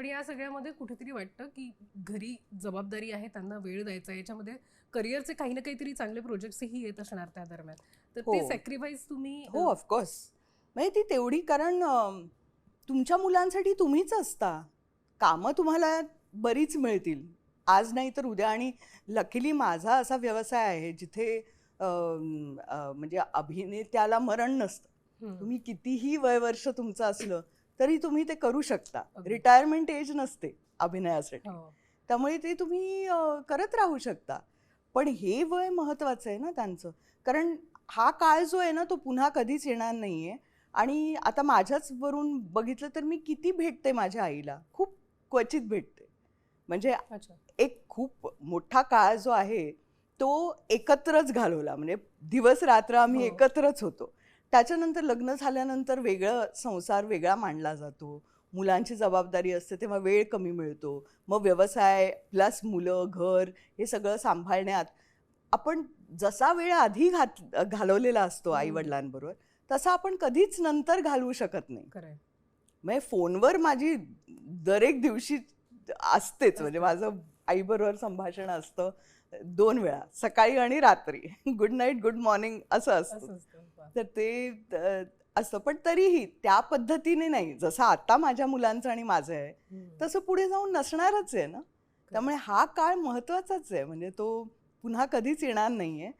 पण या सगळ्यामध्ये कुठेतरी वाटतं की घरी जबाबदारी आहे, त्यांना वेळ द्यायचा, याच्यामध्ये करिअरचे काही ना काहीतरी चांगले प्रोजेक्ट्सही येत असणार त्या दरम्यान, तर हो ते सॅक्रिफाईस तुम्ही हो ऑफकोर्स. म्हणजे ती तेवढी, कारण तुमच्या मुलांसाठी तुम्हीच असता. कामं तुम्हाला बरीच मिळतील आज नाही तर उद्या. आणि लकीली माझा असा व्यवसाय आहे जिथे म्हणजे अभिनेत्याला मरण नसतं. हम्म, तुम्ही कितीही वयवर्ष तुमचं असलं तरी तुम्ही ते करू शकता. अगदी. रिटायरमेंट एज नसते अभिनयासाठी. हो. त्यामुळे ते तुम्ही करत राहू शकता. पण हे वय महत्त्वाचं आहे ना त्यांचं. कारण हा काळ जो आहे ना तो पुन्हा कधीच येणार नाही आहे. आणि आता माझ्याच वरून बघितलं तर मी किती भेटते माझ्या आईला, खूप क्वचित भेटते. म्हणजे अच्छा. एक खूप मोठा काळ जो आहे तो एकत्रच घालवला. म्हणजे दिवस रात्र आम्ही हो. एकत्रच होतो. त्याच्यानंतर लग्न झाल्यानंतर वेगळं संसार वेगळा मांडला जातो. मुलांची जबाबदारी असते तेव्हा वेळ कमी मिळतो. मग व्यवसाय प्लस मुलं, घर हे सगळं सांभाळण्यात आपण जसा वेळ आधी घालवलेला असतो हम्म, आई-वडिलांबरोबर, तसा आपण कधीच नंतर घालवू शकत नाही. खरंय. म्हणजे फोनवर माझी दर एक दिवशी असतेच. म्हणजे असतं. माझं आईबरोबर संभाषण असतं 2 वेळा, सकाळी आणि रात्री. गुड नाईट, गुड मॉर्निंग असं असतं. असं असतं. वा. तर ते असतं. पण तरीही त्या पद्धतीने नाही. जसं आता माझ्या मुलांचं आणि माझं आहे, हम्म, तसं पुढे जाऊन नसणारच आहे ना. त्यामुळे खरंच. हा काळ महत्त्वाचाच आहे. म्हणजे तो पुन्हा कधीच येणार नाहीये.